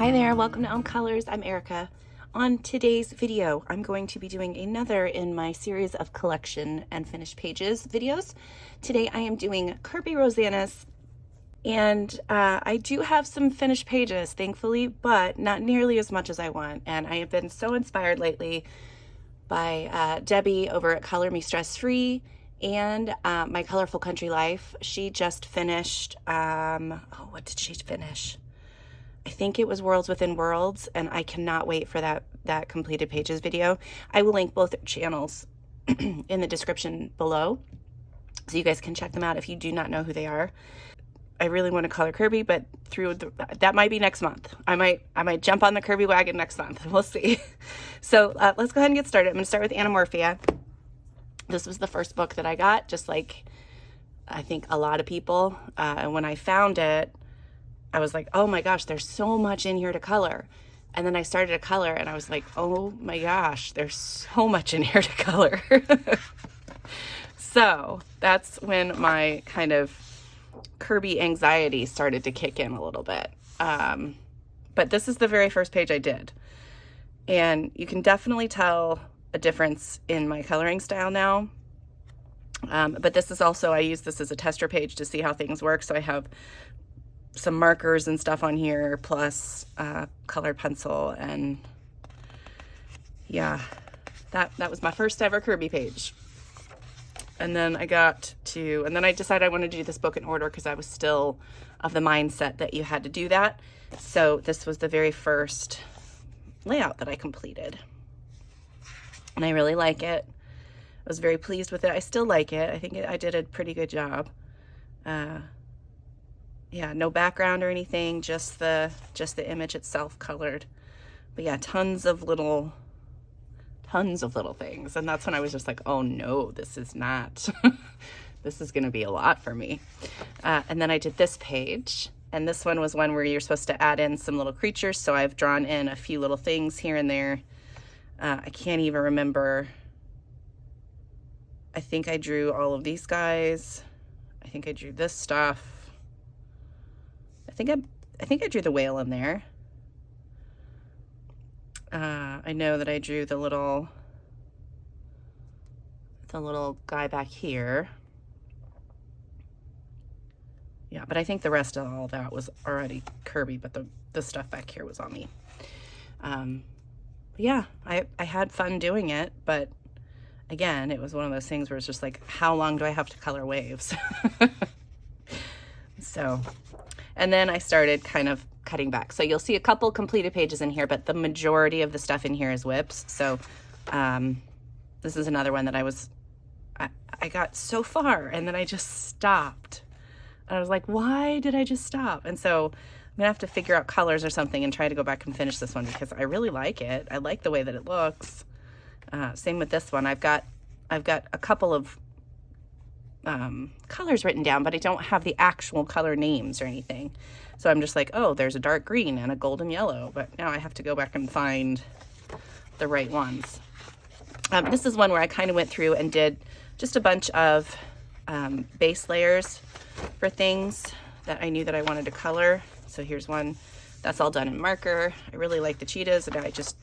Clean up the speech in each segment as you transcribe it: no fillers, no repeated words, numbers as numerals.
Hi there, welcome to Ohm Colors. I'm Erica. On today's video, I'm going to be doing another in my series of collection and finished pages videos. Today I am doing Kerby Rosanes, and I do have some finished pages, thankfully, but not nearly as much as I want. And I have been so inspired lately by Debbie over at Color Me Stress Free and My Colorful Country Life. She just finished, what did she finish? I think it was Worlds Within Worlds, and I cannot wait for that completed pages video. I will link both channels in the description below, so you guys can check them out if you do not know who they are. I really want to color Kerby, but that might be next month. I might jump on the Kerby wagon next month. We'll see. So let's go ahead and get started. I'm going to start with Anamorphia. This was the first book that I got, just like I think a lot of people. And when I found it, I was like, oh my gosh, there's so much in here to color. And then I started to color and I was like, oh my gosh, there's so much in here to color. So that's when my kind of Kerby anxiety started to kick in a little bit. But this is the very first page I did. And you can definitely tell a difference in my coloring style now. But this is also, I use this as a tester page to see how things work. So I have some markers and stuff on here, plus colored pencil, and yeah, that was my first ever Kerby page. And then I decided I wanted to do this book in order because I was still of the mindset that you had to do that. So this was the very first layout that I completed, and I really like it. I was very pleased with it. I still like it. I think I did a pretty good job. Yeah, no background or anything, just the image itself colored. But yeah, tons of little things. And that's when I was just like, oh no, this is not, this is gonna be a lot for me. And then I did this page, and this one was one where you're supposed to add in some little creatures. So I've drawn in a few little things here and there. I can't even remember. I think I drew all of these guys. I think I drew this stuff. I think I drew the whale in there. I know that I drew the little guy back here. Yeah, but I think the rest of all that was already Kerby, but the stuff back here was on me. Yeah, I had fun doing it, but again, it was one of those things where it's just like, how long do I have to color waves? So, and then I started kind of cutting back. So you'll see a couple completed pages in here, but the majority of the stuff in here is whips. So this is another one that I got so far and then I just stopped. And I was like, why did I just stop? And so I'm gonna have to figure out colors or something and try to go back and finish this one because I really like it. I like the way that it looks. Same with this one. I've got a couple of colors written down, but I don't have the actual color names or anything. So I'm just like, oh, there's a dark green and a golden yellow, but now I have to go back and find the right ones. This is one where I kind of went through and did just a bunch of base layers for things that I knew that I wanted to color. So here's one that's all done in marker. I really like the cheetahs, and I just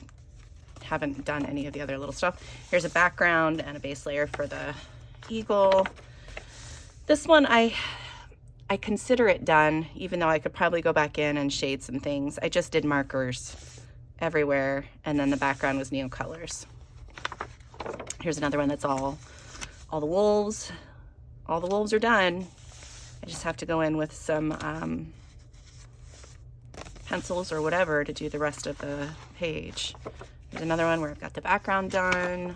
haven't done any of the other little stuff. Here's a background and a base layer for the eagle. This one, I consider it done, even though I could probably go back in and shade some things. I just did markers everywhere, and then the background was neon colors. Here's another one that's all the wolves. All the wolves are done. I just have to go in with some pencils or whatever to do the rest of the page. Here's another one where I've got the background done.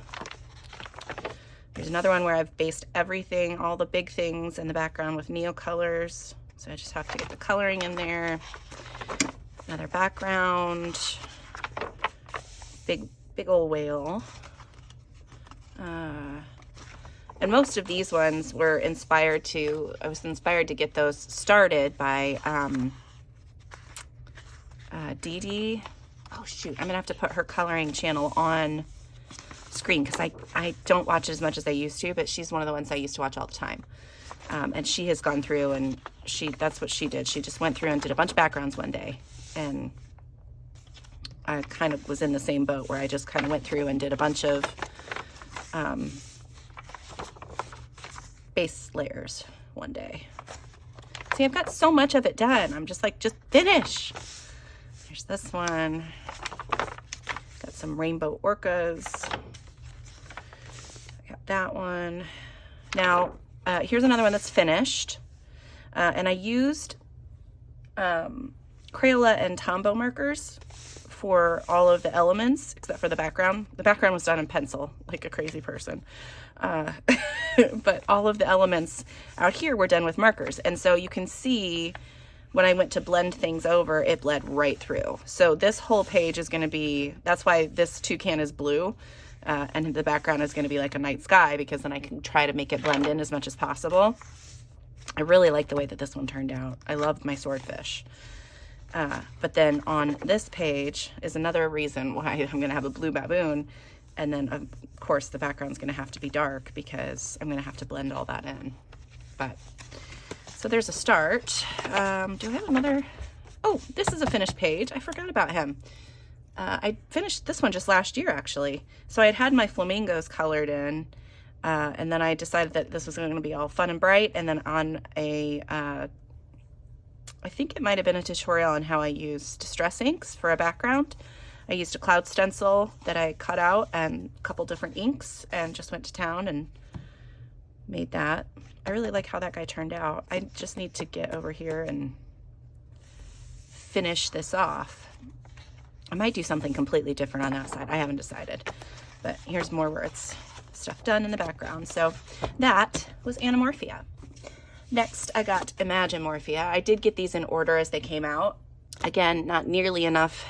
Here's another one where I've based everything, all the big things in the background with neo colors. So I just have to get the coloring in there. Another background. Big old whale. And most of these ones were I was inspired to get those started by Dee Dee. Oh shoot, I'm gonna have to put her coloring channel on screen because I don't watch it as much as I used to, but she's one of the ones I used to watch all the time. And she has gone through and that's what she did. She just went through and did a bunch of backgrounds one day and I kind of was in the same boat where I just kind of went through and did a bunch of base layers one day. See, I've got so much of it done. I'm just like, just finish. Here's this one. Got some rainbow orcas. I got that one. Now, here's another one that's finished. And I used Crayola and Tombow markers for all of the elements, except for the background. The background was done in pencil, like a crazy person. But all of the elements out here were done with markers. And so you can see when I went to blend things over, it bled right through. So this whole page is going to be, that's why this toucan is blue. And the background is going to be like a night sky, because then I can try to make it blend in as much as possible. I really like the way that this one turned out. I loved my swordfish. But then on this page is another reason why I'm going to have a blue baboon. And then, of course, the background's going to have to be dark because I'm going to have to blend all that in. But, so there's a start. Do I have another? Oh, this is a finished page. I forgot about him. I finished this one just last year, actually. So I had my flamingos colored in. And then I decided that this was going to be all fun and bright. And then on a, I think it might have been a tutorial on how I use distress inks for a background. I used a cloud stencil that I cut out and a couple different inks and just went to town and made that. I really like how that guy turned out. I just need to get over here and finish this off. I might do something completely different on that side. I haven't decided, but here's more where it's stuff done in the background. So that was Anamorphia. Next, I got Mythomorphia. I did get these in order as they came out. Again, not nearly enough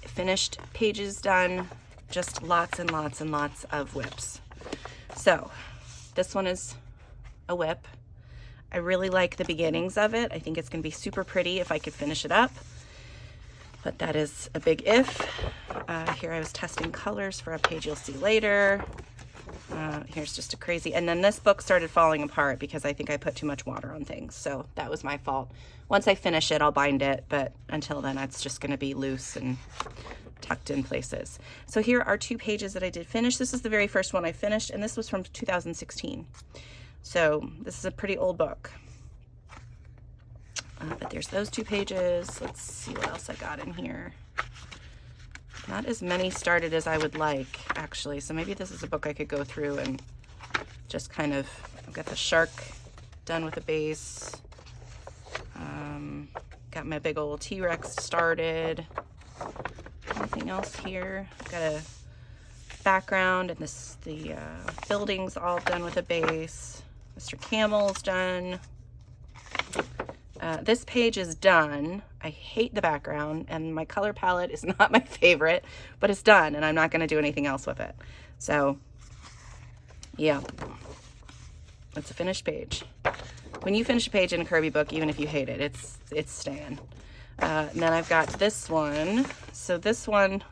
finished pages done, just lots and lots and lots of whips. So this one is a whip. I really like the beginnings of it. I think it's going to be super pretty if I could finish it up, but that is a big if. Here I was testing colors for a page you'll see later. Here's just a crazy, and then this book started falling apart because I think I put too much water on things, so that was my fault. Once I finish it, I'll bind it, but until then, it's just going to be loose and tucked in places. So here are two pages that I did finish. This is the very first one I finished, and this was from 2016. So this is a pretty old book. But there's those two pages. Let's see what else I got in here. Not as many started as I would like, actually. So maybe this is a book I could go through and just kind of, I've got the shark done with a base. Got my big old T-Rex started. Anything else here? I've got a background and the buildings all done with a base. Mr. Camel's done. This page is done. I hate the background and my color palette is not my favorite, but it's done and I'm not going to do anything else with it. So yeah, it's a finished page. When you finish a page in a Kerby book, even if you hate it, it's staying. And then I've got this one. So this one,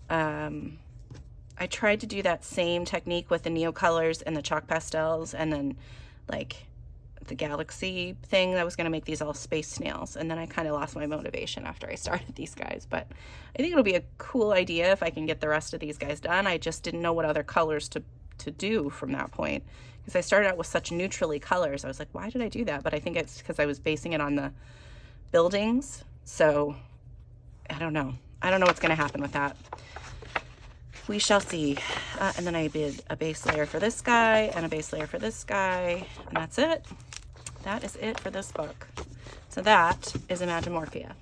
I tried to do that same technique with the Neo colors and the chalk pastels, and then like the galaxy thing. I was going to make these all space snails, and then I kind of lost my motivation after I started these guys. But I think it'll be a cool idea if I can get the rest of these guys done. I just didn't know what other colors to do from that point, because I started out with such neutrally colors. I was like, why did I do that? But I think it's because I was basing it on the buildings. So I don't know what's going to happen with that. We shall see. And then I did a base layer for this guy and a base layer for this guy, and that's it. That is it for this book. So that is Anamorphia.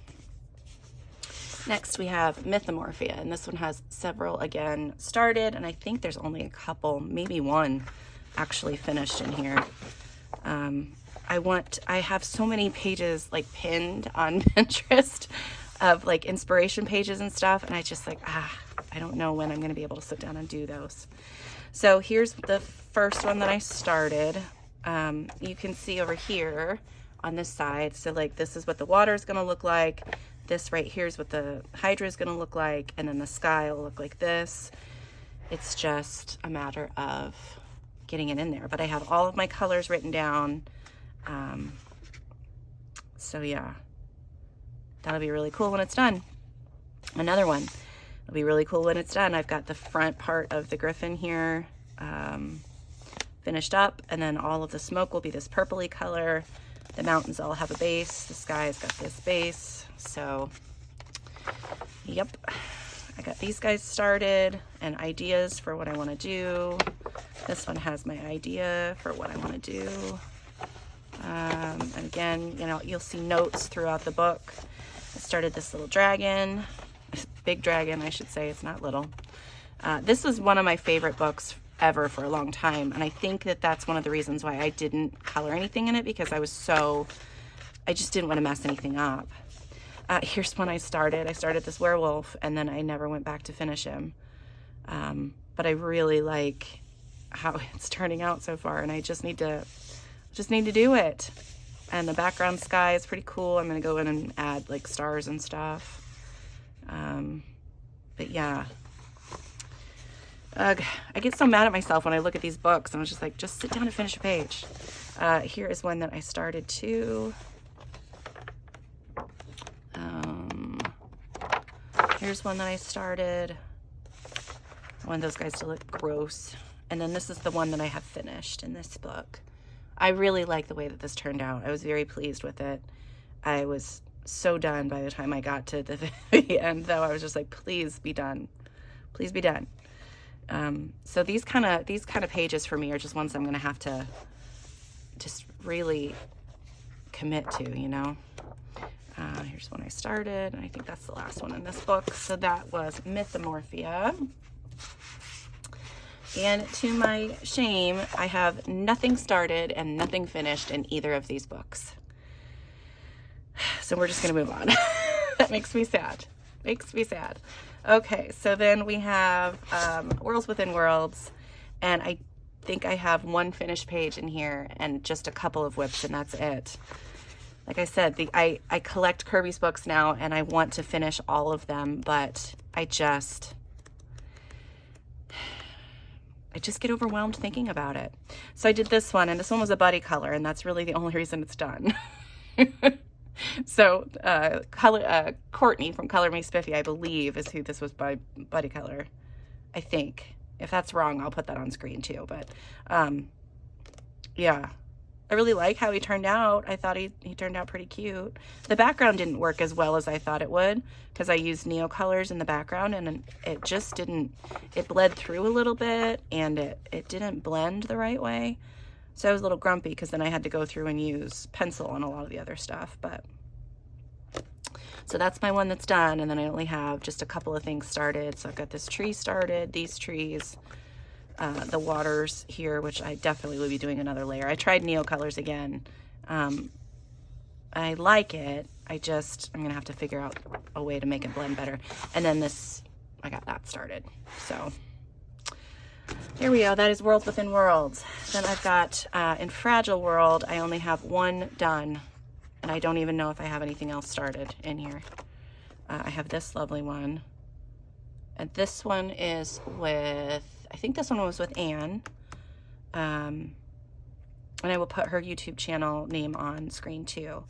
Next we have Mythomorphia, and this one has several again started, and I think there's only a couple, maybe one actually finished in here. I have so many pages like pinned on Pinterest of like inspiration pages and stuff, and I just like, I don't know when I'm going to be able to sit down and do those. So here's the first one that I started. You can see over here on this side, so like this is what the water is going to look like. This right here is what the hydra is going to look like, and then the sky will look like this. It's just a matter of getting it in there, but I have all of my colors written down. So yeah, that'll be really cool when it's done. Another one. It'll be really cool when it's done. I've got the front part of the griffin here finished up, and then all of the smoke will be this purpley color. The mountains all have a base. The sky's got this base. So, yep. I got these guys started and ideas for what I want to do. This one has my idea for what I want to do. And again, you know, you'll see notes throughout the book. I started this little dragon, big dragon, I should say. It's not little. This was one of my favorite books ever for a long time, and I think that that's one of the reasons why I didn't color anything in it, because I just didn't want to mess anything up. Here's one I started this werewolf, and then I never went back to finish him, but I really like how it's turning out so far, and I just need to do it. And the background sky is pretty cool. I'm gonna go in and add like stars and stuff, but yeah. I get so mad at myself when I look at these books, and I was just like, just sit down and finish a page. Here is one that I started too. Here's one that I started. I want those guys to look gross. And then this is the one that I have finished in this book. I really like the way that this turned out. I was very pleased with it. I was so done by the time I got to the end, though. I was just like, please be done. Please be done. So these kind of pages for me are just ones I'm going to have to just really commit to, you know. Here's one I started, and I think that's the last one in this book. So that was Mythomorphia. And to my shame, I have nothing started and nothing finished in either of these books. So we're just going to move on. That makes me sad. Makes me sad. Okay, so then we have Worlds Within Worlds, and I think I have one finished page in here and just a couple of whips, and that's it. Like I said, I collect Kerby's books now, and I want to finish all of them, but I just get overwhelmed thinking about it. So I did this one, and this one was a buddy color, and that's really the only reason it's done. So Courtney from Color Me Spiffy, I believe, is who this was by buddy color. I think. If that's wrong, I'll put that on screen too. But yeah, I really like how he turned out. I thought he turned out pretty cute. The background didn't work as well as I thought it would, because I used neo colors in the background, and it just didn't, it bled through a little bit, and it didn't blend the right way. So I was a little grumpy, because then I had to go through and use pencil on a lot of the other stuff. But so that's my one that's done, and then I only have just a couple of things started. So I've got this tree started, these trees, the waters here, which I definitely will be doing another layer. I tried neo colors again. I like it. I'm gonna have to figure out a way to make it blend better. And then this, I got that started. So there we go. That is Worlds Within Worlds. Then I've got in Fragile World, I only have one done, and I don't even know if I have anything else started in here. I have this lovely one, and this one is with, I think this one was with Anne, and I will put her YouTube channel name on screen too.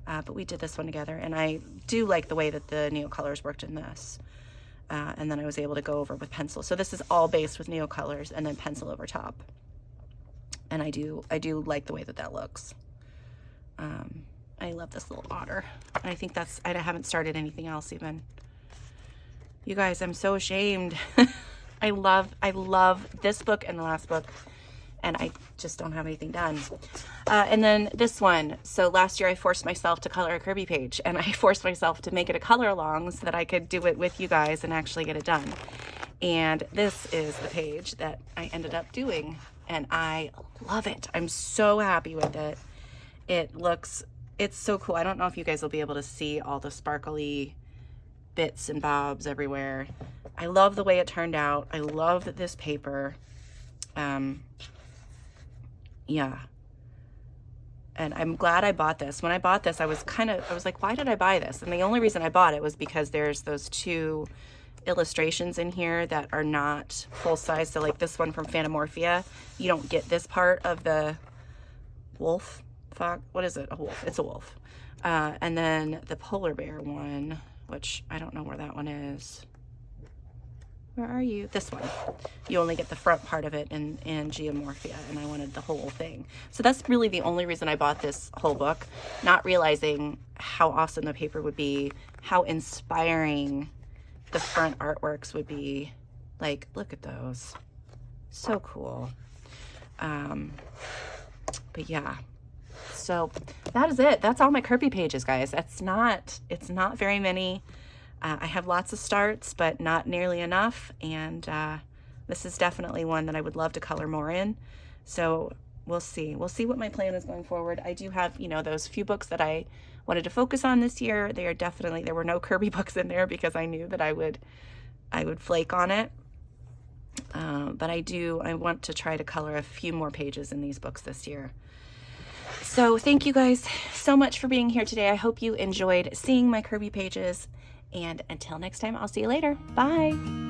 But we did this one together, and I do like the way that the neo colors worked in this. And then I was able to go over with pencil. So this is all based with neo colors and then pencil over top. And I do like the way that looks. I love this little otter. And I think I haven't started anything else even. You guys, I'm so ashamed. I love this book and the last book, and I just don't have anything done. And then this one. So last year I forced myself to color a Kerby page, and I forced myself to make it a color along so that I could do it with you guys and actually get it done. And this is the page that I ended up doing, and I love it. I'm so happy with it. It's so cool. I don't know if you guys will be able to see all the sparkly bits and bobs everywhere. I love the way it turned out. I love this paper. Yeah. And I'm glad I bought this. When I bought this, I was like, why did I buy this? And the only reason I bought it was because there's those two illustrations in here that are not full size. So like this one from Anamorphia, you don't get this part of the wolf. What is it? A wolf. It's a wolf. And then the polar bear one, which I don't know where that one is. Where are you? This one. You only get the front part of it in Geomorphia, and I wanted the whole thing. So that's really the only reason I bought this whole book, not realizing how awesome the paper would be, how inspiring the front artworks would be. Like, look at those. So cool. But yeah. So that is it. That's all my Kerby pages, guys. It's not very many. I have lots of starts, but not nearly enough. And this is definitely one that I would love to color more in. So we'll see. We'll see what my plan is going forward. I do have, you know, those few books that I wanted to focus on this year. They are definitely, there were no Kerby books in there because I knew that I would flake on it. But I want to try to color a few more pages in these books this year. So thank you guys so much for being here today. I hope you enjoyed seeing my Kerby pages. And until next time, I'll see you later. Bye.